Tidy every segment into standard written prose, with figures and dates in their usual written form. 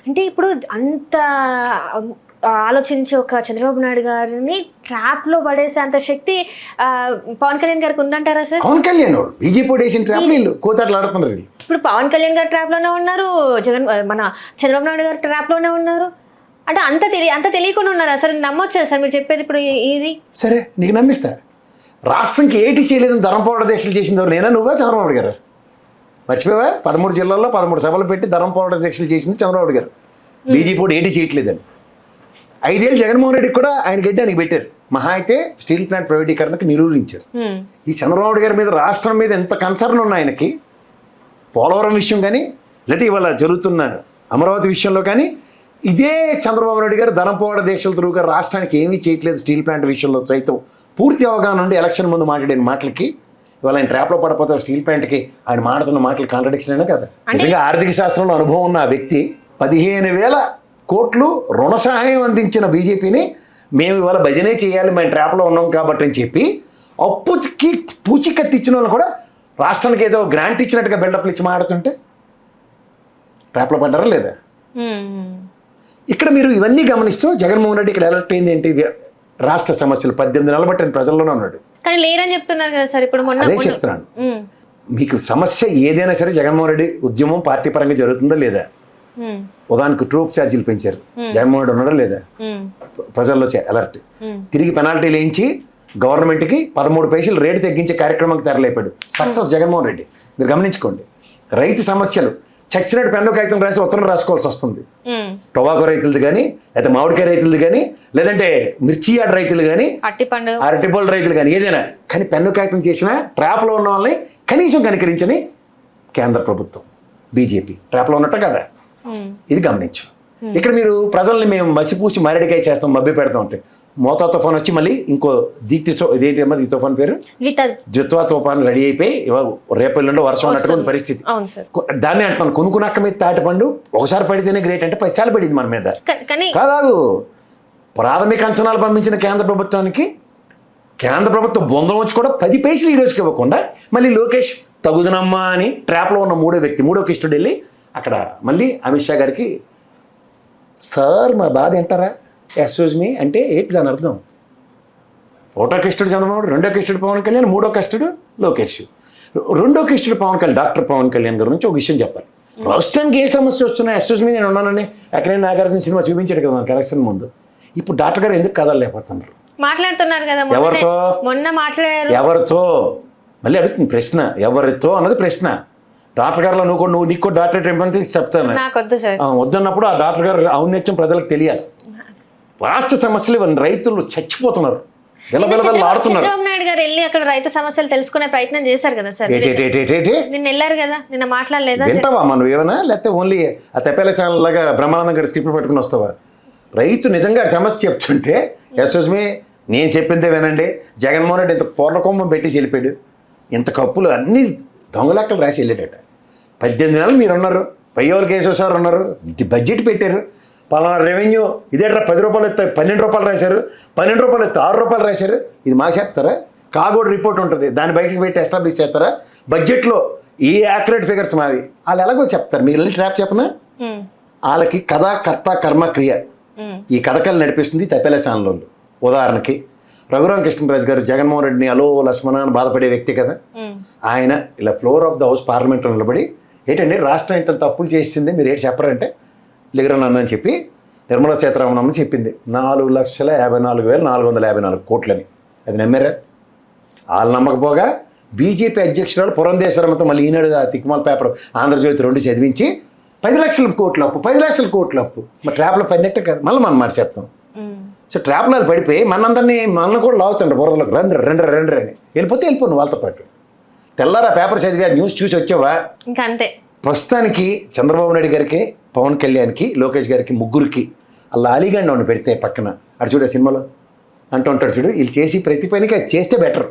అంటే ఇప్పుడు అంత ఆలోచించి ఒక చంద్రబాబు నాయుడు గారిని ట్రాప్లో పడేసే అంత శక్తి పవన్ కళ్యాణ్ గారికి ఉందంటారా సార్? పవన్ కళ్యాణ్ బీజేపీ వేసిన ట్రాప్ వీళ్ళు కోతాట్లు ఆడుతున్నారు. ఇప్పుడు పవన్ కళ్యాణ్ గారు ట్రాప్లోనే ఉన్నారు, మన చంద్రబాబు నాయుడు గారు ట్రాప్లోనే ఉన్నారు. అంటే అంత తెలియకుండా ఉన్నారా సార్? నమ్మొచ్చా సార్ మీరు చెప్పేది ఇప్పుడు ఇది? సరే నీకు నమ్మిస్తా. రాష్ట్రంకి ఏటి చేయలేదని ధర్మపోరాట దీక్షలు చేసింది నేనా నువ్వా చంద్రబాబు గారు? మర్చిపోవా? 13 జిల్లాల్లో 13 సభలు పెట్టి ధర్మపోరాట దీక్షలు చేసింది చంద్రబాబు గారు. బీజేపీ ఏటి చేయట్లేదని 5 ఏళ్ళు జగన్మోహన్ రెడ్డికి కూడా ఆయన గడ్డి ఆయనకి పెట్టారు. మహా అయితే స్టీల్ ప్లాంట్ ప్రైవేటీకరణకు నిరూపించారు. ఈ చంద్రబాబు గారి మీద రాష్ట్రం మీద ఎంత కన్సర్న్ ఉన్న ఆయనకి పోలవరం విషయం కానీ లేకపోతే ఇవాళ జరుగుతున్న అమరావతి విషయంలో కానీ ఇదే చంద్రబాబు నాయుడు గారు ధర్మపోరాట దీక్షల తిరుగుగా రాష్ట్రానికి ఏమీ చేయట్లేదు. స్టీల్ ప్లాంట్ విషయంలో సైతం పూర్తి అవగాహన నుండి ఎలక్షన్ ముందు మాట్లాడిన మాటలకి ఇవాళ ఆయన ట్రాప్లో పడిపోతే స్టీల్ ప్లాంట్కి ఆయన మాట్లాడుతున్న మాటలు కాంట్రడిక్షన్ అయినా కదా. నిజంగా ఆర్థిక శాస్త్రంలో అనుభవం ఉన్న ఆ వ్యక్తి 15,000 కోట్లు రుణ సహాయం అందించిన బీజేపీని మేము ఇవాళ భజనే చేయాలి మేము ట్రాప్లో ఉన్నాం కాబట్టి అని చెప్పి అప్పుకి పూచికత్తి ఇచ్చిన వాళ్ళు కూడా రాష్ట్రానికి ఏదో గ్రాంట్ ఇచ్చినట్టుగా బిల్డప్లు ఇచ్చి మాడుతుంటే ట్రాప్లో పడ్డారా లేదా? ఇక్కడ మీరు ఇవన్నీ గమనిస్తూ జగన్మోహన్ రెడ్డి ఇక్కడ ఎలక్ట్ అయింది ఏంటి? రాష్ట్ర సమస్యలు 18 నెలలు బట్టి ప్రజల్లోనే ఉన్నాడు. కానీ లేరని చెప్తున్నారు కదా సార్. ఇప్పుడు అదే చెప్తున్నాను, మీకు సమస్య ఏదైనా సరే జగన్మోహన్ రెడ్డి ఉద్యమం పార్టీ పరంగా జరుగుతుందా లేదా? ఉదాహరణకు ట్రూప్ ఛార్జీలు పెంచారు, జగన్మోహన్ రెడ్డి ఉన్నాడా లేదా? ప్రజల్లో అలర్ట్. తిరిగి పెనాల్టీలు వేయించి గవర్నమెంట్కి 13 పైసలు రేటు తగ్గించే కార్యక్రమానికి తెరలేపాడు. సక్సెస్ జగన్మోహన్ రెడ్డి. మీరు గమనించుకోండి. రైతు సమస్యలు చచ్చినట్టు పెన్ను కాగితం రాసి ఉత్తరం రాసుకోవాల్సి వస్తుంది. టొబాకో రైతులది కానీ లేదా మామిడికాయ రైతులది కానీ లేదంటే మిర్చి యార్డ్ రైతులు కానీ అరటిపళ్ళు రైతులు కానీ ఏదైనా కానీ పెన్ను కాగితం చేసినా ట్రాప్లో ఉన్న వాళ్ళని కనీసం కనికరించని కేంద్ర ప్రభుత్వం బీజేపీ ట్రాప్లో ఉన్నట్టు కదా. ఇది గమనించు. ఇక్కడ మీరు ప్రజల్ని మేము మసిపూసి మారేడికాయ చేస్తాం మభ్య పెడతాం అంటే మోతా తుఫాన్ వచ్చి మళ్ళీ ఇంకో దీప్తి ఇదేంటి అమ్మా ఈ తుఫాన్ పేరు ద్విత్వా తుఫాన్ రెడీ అయిపోయి రేపు ఎల్లుండో వర్షం అన్నట్టుగా ఉంది పరిస్థితి. దాన్ని అంటున్నాను కొనుక్కునక్క మీద తాటిపండు ఒకసారి పడితేనే గ్రేట్ అంటే 10 సార్లు పడింది మన మీద కాదాగు. ప్రాథమిక అంచనాలు పంపించిన కేంద్ర ప్రభుత్వానికి కేంద్ర ప్రభుత్వం బొందం వచ్చి కూడా 10 పైసలు ఈ రోజుకి ఇవ్వకుండా మళ్ళీ లోకేష్ తగుదనమ్మా అని ట్రాప్లో ఉన్న మూడో కిష్టుడు వెళ్ళి అక్కడ మళ్ళీ అమిత్ షా గారికి సార్ మా బాధ ఏంటారా ఎక్స్క్యూజ్ మీ అంటే ఏంటి దాని అర్థం? ఒకటో కిష్టుడు చంద్రబాబు, రెండో కిష్టుడు పవన్ కళ్యాణ్, మూడో కిష్టుడు లోకేష్. రెండో కిష్టుడు పవన్ కళ్యాణ్ డాక్టర్ పవన్ కళ్యాణ్ గారి నుంచి ఒక విషయం చెప్పాలి. రాష్ట్రానికి ఏ సమస్య వస్తున్నాయి ఎక్స్క్యూజ్ మీ నేను ఉన్నానని ఎక్కడైనా నాగార్జున సినిమా చూపించాడు కదా మనకి ఎలక్షన్ ముందు. ఇప్పుడు డాక్టర్ గారు ఎందుకు కదలలేకపోతున్నారు? మాట్లాడుతున్నారు కదా ఎవరితో మొన్న మాట్లాడారు. ఎవరితో మళ్ళీ అడుగుతుంది ప్రశ్న, ఎవరితో అన్నది ప్రశ్న. డాక్టర్ గారిలో నువ్వు నీకు డాక్టరేట్ ఏమంటే చెప్తాను వద్దన్నప్పుడు ఆ డాక్టర్ గారు ఔన్నత్యం ప్రజలకు తెలియాలి. రాష్ట్ర సమస్యలు రైతులు చచ్చిపోతున్నారు, ఆడుతున్నారు. చంద్రబాబు నాయుడు గారు వెళ్ళి అక్కడ రైతు సమస్యలు తెలుసుకునే ప్రయత్నం చేశారు కదా సార్. నిన్న వెళ్ళారు కదా, నిన్న మాట్లాడలేదా? వింటావా మనం ఏమన్నా లేకపోతే ఓన్లీ ఆ తెప్పేల ఛానల్ లాగా బ్రహ్మానందం గారి స్క్రిప్ట్ పెట్టుకుని వస్తావా? రైతు నిజంగా సమస్య చెప్తుంటే ఎస్ఎస్మి నేను చెప్పిందే వినండి. జగన్మోహన్ రెడ్డి ఇంత పూర్ణకుంభం పెట్టి వెళ్ళిపోయాడు, ఇంత కప్పులు అన్ని దొంగలెక్కలు రాసి వెళ్ళాడట. 18 నెలలు మీరు ఉన్నారు, పయ్యోలు కేశవసారు ఉన్నారు, బడ్జెట్ పెట్టారు. పలానా రెవెన్యూ ఇదేట్రా 10 రూపాయలు ఎత్తే 12 రూపాయలు రాశారు, 12 రూపాయలు ఎత్తే 6 రూపాయలు రాశారు. ఇది మాకు చెప్తారా? కాగోడు రిపోర్ట్ ఉంటుంది, దాన్ని బయటకు పెట్టి ఎస్టాబ్లిష్ చేస్తారా? బడ్జెట్లో ఈ యాక్యురేట్ ఫిగర్స్ మావి వాళ్ళు ఎలాగో చెప్తారు. మీరు వెళ్ళి ట్రాప్ చెప్పనా? వాళ్ళకి కథ కర్త కర్మ క్రియ ఈ కథకాలు నడిపిస్తుంది తప్పేల ఛానల్. ఉదాహరణకి రఘురామ కృష్ణరాజు గారు జగన్మోహన్ రెడ్డిని అలో లక్ష్మణ అని బాధపడే వ్యక్తి కదా. ఆయన ఇలా ఫ్లోర్ ఆఫ్ ద హౌస్ పార్లమెంట్లో నిలబడి ఏంటండి రాష్ట్రం ఇంత తప్పులు చేసింది మీరు ఏంటి చెప్పరంటే లిగరన్ అని చెప్పి నిర్మలా సీతారామన్ అమ్మ చెప్పింది 4,54,454 కోట్లని. అది నమ్మారా? వాళ్ళు నమ్మకపోగా బీజేపీ అధ్యక్షురాలు పురంధేశ్వరమ్మతో మళ్ళీ ఈనాడు తిక్మాల్ పేపర్ ఆంధ్రజ్యోతి 2 చదివించి 10 లక్షల కోట్ల అప్పు 10 లక్షల కోట్ల అప్పు. మరి ట్రాప్లో పడినట్టే కదా. మళ్ళీ మనం మాట చెప్తాం. సో ట్రాప్లో పడిపోయి మన కూడా లాగుతుండ్రు బురదలకు రెండు అని వెళ్ళిపోతే నువ్వు వాళ్ళతో పాటు. తెల్లారా పేపర్ చదివా న్యూస్ చూసి వచ్చావా ఇంకా అంతే. ప్రస్తుతానికి చంద్రబాబు నాయుడు గారికి, పవన్ కళ్యాణ్కి, లోకేష్ గారికి ముగ్గురికి అలా అలీగండి వాడిని పెడితే పక్కన అటు చూడ సినిమాలో అంటూ ఉంటాడు చూడు, వీళ్ళు చేసి ప్రతి పనికి అది చేస్తే బెటర్,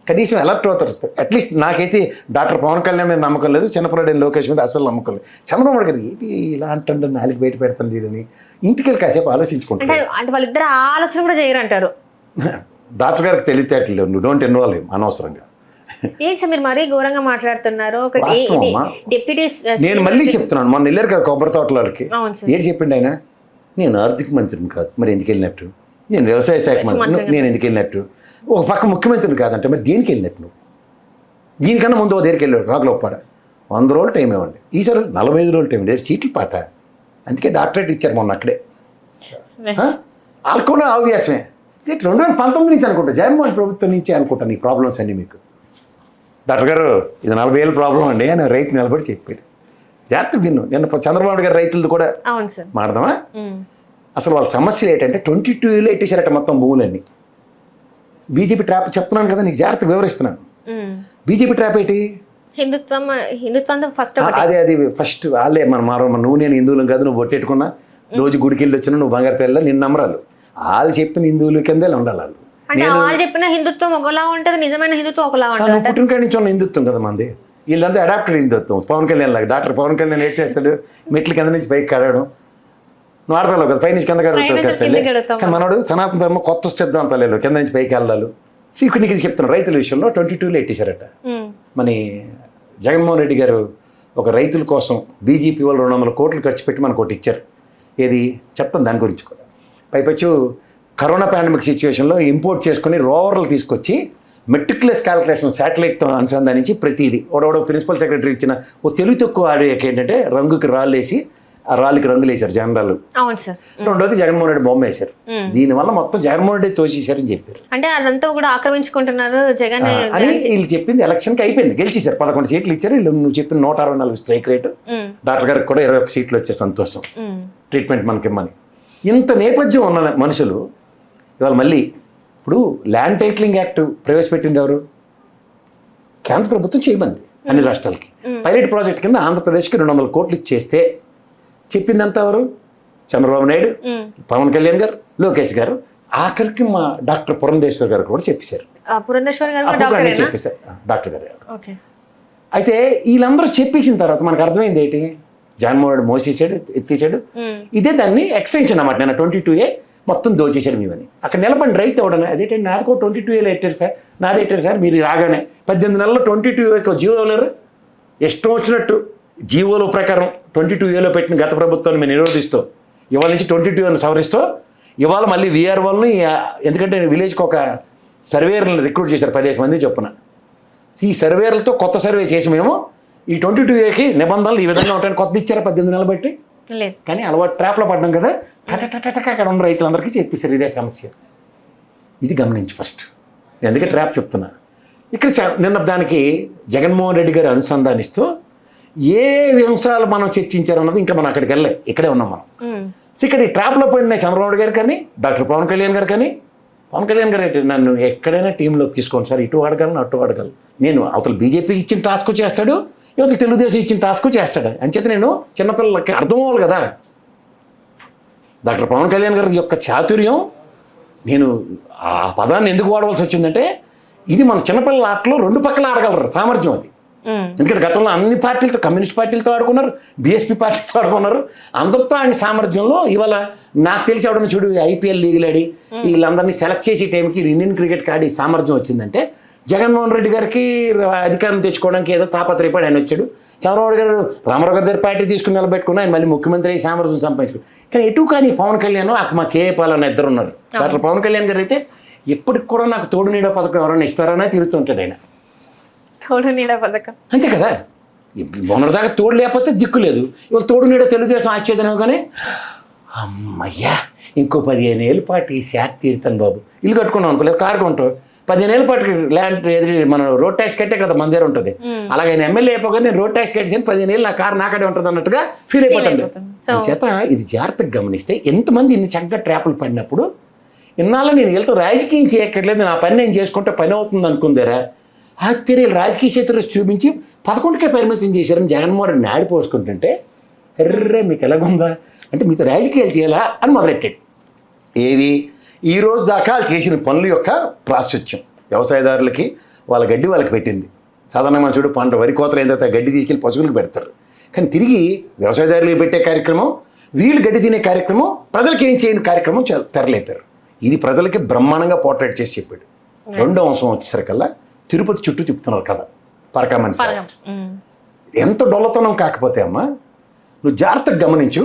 కనీసం అలర్ట్ అవుతారు. అట్లీస్ట్ నాకైతే డాక్టర్ పవన్ కళ్యాణ్ మీద నమ్మకం లేదు, చిన్నపిల్లడి లోకేష్ మీద అసలు నమ్మకం లేదు. చంద్రబాబు నాయుడు గారికి ఏంటి ఇలా అంటుండే నాలుగు బయట పెడతాను లేదని ఇంటికి వెళ్ళి కాసేపు ఆలోచించుకుంటారు. అంటే వాళ్ళిద్దరు ఆలోచన కూడా చేయరంటారు. డాక్టర్ గారికి తెలియటట్లేదు, నువ్వు డోంట్ ఇన్వాల్వ్ అనవసరంగా. ఏంటి సార్ మీరు మరీ ఘోరంగా మాట్లాడుతున్నారు. ఒకటి వాస్తవమ్మా. డిప్యూటీ నేను మళ్ళీ చెప్తున్నాను, మొన్న వెళ్ళారు కదా కొబ్బరి తోటలకి, అవును సార్. ఏంటి చెప్పిండు ఆయన, నేను ఆర్థిక మంత్రిని కాదు, మరి ఎందుకు వెళ్ళినట్టు, నేను వ్యవసాయ శాఖ మంత్రి, నేను ఎందుకు వెళ్ళినట్టు, ఒక పక్క ముఖ్యమంత్రిని కాదంటే మరి దేనికి వెళ్ళినట్టు నువ్వు, దీనికన్నా ముందు ఓ దగ్గరికి వెళ్ళాడు కాకులొప్పాడ, 100 రోజులు టైం ఇవ్వండి, ఈసారి 45 రోజులు టైం ఇవ్వండి, సీట్లు పాట, అందుకే డాక్టరేట్ ఇచ్చారు మొన్న అక్కడే. వాళ్ళకు కూడా ఆవ్యాసమే. 2019 నుంచి అనుకుంటా, జగన్మోహన్ ప్రభుత్వం నుంచే అనుకుంటాను ఈ ప్రాబ్లమ్స్ అన్నీ మీకు. డాక్టర్ గారు ఇది 40,000 ప్రాబ్లం అండి అని రైతు నిలబడి చెప్పాడు. జాగ్రత్త విన్ను. నిన్న చంద్రబాబు గారు రైతులది కూడా మాడదామా, అసలు వాళ్ళ సమస్యలు ఏంటంటే 22 ఎట్టేశారట మొత్తం భూములన్నీ. బీజేపీ ట్రాప్ చెప్తున్నాను కదా నీకు, జాగ్రత్త వివరిస్తున్నాను. బీజేపీ ట్రాప్ ఏంటి, హిందుత్వం ఫస్ట్ అది ఫస్ట్ వాళ్ళే నువ్వు నేను హిందువులం కాదు, నువ్వు బొట్టెట్టుకున్నా రోజు గుడికి వెళ్ళి వచ్చినా నువ్వు బంగారు తెల్ల నిన్ను నమ్మరాలు, వాళ్ళు చెప్పిన హిందువుల కిందే ఉండాలి వాళ్ళు. అంటే వాళ్ళు చెప్పిన హిందుత్వం ఒకలా ఉంటుంది, నిజమైన హిందుత్వం ఒకలా ఉంటుంది. పుట్టినకాడి నుంచి ఉన్న హిందుత్వం కదా మంది, వీళ్ళంతా అడాప్టెడ్ హిందుత్వం. పవన్ కళ్యాణ్ లాగా డాక్టర్ పవన్ కళ్యాణ్ ఏం చేస్తాడు, మెట్ల కింద నుంచి పైకి కడగడం, నువ్వు ఆడపిల్లవు కదా పై నుంచి కింద కడగడం. కానీ మనోడు సనాతన ధర్మం కొత్త సిద్ధాంతాలు కింద నుంచి పైకి వెళ్ళాలి. సో ఇక్కడ నీకు చెప్తున్నాను, రైతుల విషయంలో 22 ఎట్టేశారట. మన జగన్మోహన్ రెడ్డి గారు ఒక రైతుల కోసం బీజేపీ వాళ్ళు 200 కోట్లు ఖర్చు పెట్టి మనకు ఒకటి ఇచ్చారు. ఏది చెప్తాను దాని గురించి కూడా. పైపచ్చు కరోనా పాండమిక్ సిచ్యువేషన్లో ఇంపోర్ట్ చేసుకుని రోవర్లు తీసుకొచ్చి మెట్రిక్యులస్ క్యాలిక్యులేషన్ శాటిలైట్తో అనుసంధానించి ప్రతిదీ ఒకడో ప్రిన్సిపల్ సెక్రటరీ ఇచ్చిన ఓ తెలుగు తక్కువ ఆడేకి ఏంటంటే రంగుకి రాళ్ళు వేసి ఆ రాళ్ళకి రంగులు వేశారు జనరల్. రెండోది జగన్మోహన్ రెడ్డి బొమ్మ వేశారు. దీనివల్ల మొత్తం జగన్మోహన్ రెడ్డి తోసేశారని చెప్పారు. అంటే అదంతా కూడా ఆక్రమించుకుంటున్నారు జగన్ అని వీళ్ళు చెప్పింది. ఎలక్షన్కి అయిపోయింది, గెలిచేశారు, 11 సీట్లు ఇచ్చారు. వీళ్ళు నువ్వు చెప్పిన 164 స్ట్రైక్ రేటు, డాక్టర్ గారికి కూడా 21 సీట్లు వచ్చే సంతోషం, ట్రీట్మెంట్ మనకి ఇమ్మని. ఇంత నేపథ్యం ఉన్న మనుషులు ఇవాళ మళ్ళీ ఇప్పుడు ల్యాండ్ టైటిలింగ్ యాక్ట్ ప్రవేశపెట్టింది ఎవరు, కేంద్ర ప్రభుత్వం చేయమంది అన్ని రాష్ట్రాలకి. పైలట్ ప్రాజెక్ట్ కింద ఆంధ్రప్రదేశ్కి 200 కోట్లు ఇచ్చేస్తే చెప్పిందంతా ఎవరు, చంద్రబాబు నాయుడు, పవన్ కళ్యాణ్ గారు, లోకేష్ గారు, ఆఖరికి మా డాక్టర్ పురంధేశ్వర్ గారు కూడా చెప్పేశారు. చెప్పేశారు డాక్టర్ గారు. అయితే వీళ్ళందరూ చెప్పేసిన తర్వాత మనకు అర్థమైంది ఏంటి, జగన్మోహన్ రెడ్డి మోసేసాడు, ఎత్తేసాడు. ఇదే దాన్ని ఎక్స్టెన్షన్ అన్నమాట. నేను 22A మొత్తం దోచేశాడు మీవని. అక్కడ నిలబడి రైతు అవడనే అదేంటంటే నాకు 22A ఎట్టారు సార్, నాది ఎట్టారు సార్, మీరు రాగానే 18 నెలల్లో 22A జీవో ఇవ్వలేరు, ఇష్టం వచ్చినట్టు జీవోల ప్రకారం 22Aలో పెట్టిన గత ప్రభుత్వాన్ని మేము నిరోధిస్తూ ఇవాళ నుంచి 22A సవరిస్తూ ఇవాళ మళ్ళీ వీఆర్ వాళ్ళని, ఎందుకంటే విలేజ్కి ఒక సర్వేర్లను రిక్రూట్ చేశారు 15 మంది చొప్పున. ఈ సర్వేర్లతో కొత్త సర్వే చేసి మేము ఈ 22Aకి నిబంధనలు ఈ విధంగా ఉంటాయని కొత్త ఇచ్చారా 18 నెలలు బట్టి. కానీ అలవాటు ట్రాప్లో పడ్డాం కదా, అక్కడ ఉన్న రైతులందరికీ చెప్పేశారు ఇదే సమస్య. ఇది గమనించి ఫస్ట్ నేను అందుకే ట్రాప్ చెప్తున్నా. ఇక్కడ నిన్న దానికి జగన్మోహన్ రెడ్డి గారు అనుసంధానిస్తూ ఏ అంశాలు మనం చర్చించారు అన్నది ఇంకా మనం అక్కడికి వెళ్ళే, ఇక్కడే ఉన్నాం మనం. సో ఇక్కడ ఈ ట్రాప్లో పడిన చంద్రబాబు గారు కానీ డాక్టర్ పవన్ కళ్యాణ్ గారు కానీ, పవన్ కళ్యాణ్ గారు అయితే నన్ను ఎక్కడైనా టీంలోకి తీసుకోండి సార్, ఇటు అడగలను అటు అడగలను, నేను అవతల బీజేపీకి ఇచ్చిన టాస్క్ చేస్తాడు, యువత తెలుగుదేశం ఇచ్చిన టాస్క్ చేస్తాడు. అంచేత నేను చిన్నపిల్లలకి అర్థం అవ్వాలి కదా. డాక్టర్ పవన్ కళ్యాణ్ గారి యొక్క చాతుర్యం, నేను ఆ పదాన్ని ఎందుకు వాడవలసి వచ్చిందంటే ఇది మన చిన్నపిల్లల ఆటలో 2 పక్కల ఆడగలరు సామర్థ్యం అది. ఎందుకంటే గతంలో అన్ని పార్టీలతో, కమ్యూనిస్ట్ పార్టీలతో ఆడుకున్నారు, బీఎస్పీ పార్టీలతో ఆడుకున్నారు, అందరితో ఆయన సామర్థ్యంలో ఇవాళ నాకు తెలిసి ఎవడన్నా చూడు IPL లీగులు ఆడి వీళ్ళందరినీ సెలెక్ట్ చేసే టైంకి ఇండియన్ క్రికెట్కి ఆడి సామర్థ్యం వచ్చిందంటే జగన్మోహన్ రెడ్డి గారికి అధికారం తెచ్చుకోవడానికి ఏదో తాపత్రయపడి ఆయన వచ్చాడు. చంద్రబాబు గారు రామారావు గారి దగ్గర పార్టీ తీసుకుని నిలబెట్టుకుని ఆయన మళ్ళీ ముఖ్యమంత్రి అయ్యి సామర్థ్యం సంపాదించుకుని. కానీ ఎటు కానీ పవన్ కళ్యాణ్ మా కేఏపాల్ అన్న ఇద్దరు ఉన్నారు. డాక్టర్ పవన్ కళ్యాణ్ గారు అయితే ఎప్పటికి కూడా నాకు తోడు నీడ పథకం ఎవరైనా ఇస్తారనే తిరుగుతుంటాడు ఆయన. తోడు నీడ పథకం అంతే కదా, మొన్నటిదాకా తోడు లేకపోతే దిక్కు లేదు. ఇవాళ తోడు నీడ తెలుగుదేశం ఆచ్చేదనే కానీ అమ్మయ్యా ఇంకో 15 ఏళ్ళ పాటు ఈ శాఖ తీరుతాను బాబు, ఇల్లు కట్టుకున్నాం అనుకోలేదు, కారు కొంటావు 15 ఏళ్ళ పాటు ల్యాండ్ మనం రోడ్ ట్యాక్స్ కట్టే కదా మన దగ్గర ఉంటుంది. అలాగే ఆయన ఎమ్మెల్యే అయిపోగా నేను రోడ్ ట్యాక్స్ కట్టేసాను, 15 ఏళ్ళు నా కారు నాకడే ఉంటుంది అన్నట్టుగా ఫీల్ అయిపోతాడు. చేత ఇది జాగ్రత్తగా గమనిస్తే ఎంతమంది ఇన్ని చక్కగా ట్రాపులు పడినప్పుడు ఇన్నాళ్ళు నేను వెళ్తూ రాజకీయం చేయక్కర్లేదు, నా పని నేను చేసుకుంటే పని అవుతుంది అనుకుందారా, ఆశ్చర్యాలు రాజకీయ క్షేత్రం చూపించి 11కే పరిమితం చేశారని జగన్మోహన్ రెడ్డి నాడి పోసుకుంటుంటే ఎర్రే మీకు ఎలాగుందా అంటే మీతో రాజకీయాలు చేయాలా అని మొదలెట్టాడు. ఏవి ఈ రోజు దాకా చేసిన పనుల యొక్క ప్రాశస్త్యం వ్యవసాయదారులకి వాళ్ళ గడ్డి వాళ్ళకి పెట్టింది. సాధారణంగా చూడు పంట వరి కోతలు అయిన తర్వాత గడ్డి తీసుకెళ్ళి పశువులకు పెడతారు, కానీ తిరిగి వ్యవసాయదారులకు పెట్టే కార్యక్రమం, వీళ్ళు గడ్డి తినే కార్యక్రమం, ప్రజలకి ఏం చేయని కార్యక్రమం తెరలేపారు. ఇది ప్రజలకి బ్రహ్మాండంగా పోర్ట్రేట్ చేసి చెప్పాడు. 2వ అంశం వచ్చేసరికల్లా తిరుపతి చుట్టూ తిప్పుతున్నారు కదా పరకామణి సేవ. పరగం. ఎంత డొల్లతనం కాకపోతే అమ్మా, నువ్వు జాగ్రత్తగా గమనించు.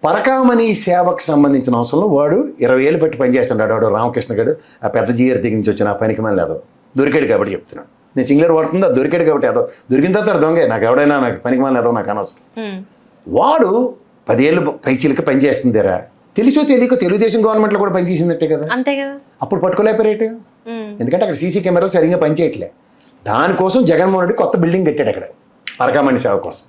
పరకామణి సేవకు సంబంధించిన అవసరంలో వాడు 20 ఏళ్ళు పెట్టి పనిచేస్తున్నాడు. వాడు రామకృష్ణ గారు ఆ పెద్ద జీఆర్ దగ్గర నుంచి వచ్చిన ఆ పనికి మళ్ళీ లేదో దొరికాడు కాబట్టి చెప్తున్నాడు. నేను సింగులర్ వాడుతుందా దొరికాడు కాబట్టి ఏదో దొరికిన తర్వాత దొంగే, నాకు ఎవడైనా నాకు పనికి మళ్ళీ లేదో నాకు అనవసరం. వాడు 10 ఏళ్ళు పైచీలకి పనిచేస్తుందిరా, తెలిసో తెలియకో తెలుగుదేశం గవర్నమెంట్లో కూడా పనిచేసిందట్టే కదా. అంతే కదా. అప్పుడు పట్టుకోలేకపోయారు. ఎందుకంటే అక్కడ సీసీ కెమెరాలు సరిగ్గా పనిచేయట్లే. దానికోసం జగన్మోహన్ రెడ్డి కొత్త బిల్డింగ్ కట్టాడు అక్కడ పరకామణి సేవ కోసం.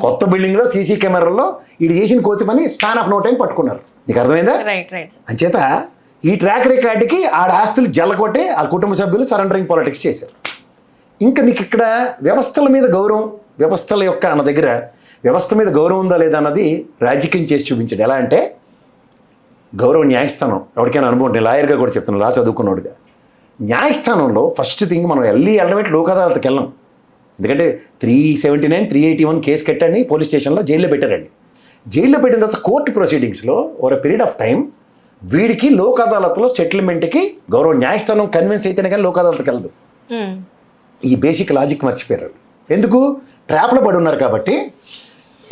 కొత్త బిల్డింగ్లో సీసీ కెమెరాల్లో ఇది చేసిన కోతి పని స్పాన్ ఆఫ్ నో టైం పట్టుకున్నారు. నీకు అర్థమైందా? అంచేత ఈ ట్రాక్ రికార్డుకి ఆడ ఆస్తులు జల్లకొట్టి ఆ కుటుంబ సభ్యులు సరెండరింగ్ పాలిటిక్స్ చేశారు. ఇంకా నీకు ఇక్కడ వ్యవస్థల మీద గౌరవం, వ్యవస్థల యొక్క అన్న దగ్గర వ్యవస్థ మీద గౌరవం ఉందా లేదా అన్నది రాజకీయం చేసి చూపించాడు. ఎలా అంటే గౌరవ న్యాయస్థానం, ఎవరికైనా అనుభవం, నేను లాయర్గా కూడా చెప్తున్నాను, లా చదువుకున్నాడుగా. న్యాయస్థానంలో ఫస్ట్ థింగ్ మనం వెళ్ళడం లోక్ అదాలత్కి వెళ్ళాం. ఎందుకంటే 379, 381 కేసు కట్టండి పోలీస్ స్టేషన్లో జైల్లో పెట్టారండి. జైల్లో పెట్టిన తర్వాత కోర్టు ప్రొసీడింగ్స్లో ఓవర్ పీరియడ్ ఆఫ్ టైం వీడికి లోక్ అదాలత్లో సెటిల్మెంట్కి గౌరవ న్యాయస్థానం కన్విన్స్ అయితేనే కానీ లోక్ అదాలత్కి వెళ్ళదు. ఈ బేసిక్ లాజిక్ మర్చిపోయారు. ఎందుకు? ట్రాప్లో పడి ఉన్నారు కాబట్టి.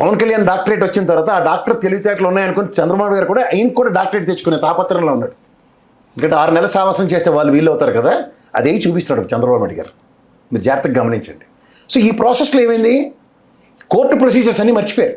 పవన్ కళ్యాణ్ డాక్టరేట్ వచ్చిన తర్వాత ఆ డాక్టర్ తెలివితేటలు ఉన్నాయనుకుని చంద్రబాబు గారు కూడా ఆయనకు కూడా డాక్టరేట్ తెచ్చుకునే తాపత్రంలో ఉన్నాడు. ఎందుకంటే 6 నెలల సావాసం చేస్తే వాళ్ళు వీళ్ళు అవుతారు కదా, అదే చూపిస్తున్నాడు చంద్రబాబు నాయుడు గారు. మీరు జాగ్రత్తగా గమనించండి. సో ఈ ప్రాసెస్లో ఏమైంది, కోర్టు ప్రొసీజర్స్ అన్నీ మర్చిపోయారు.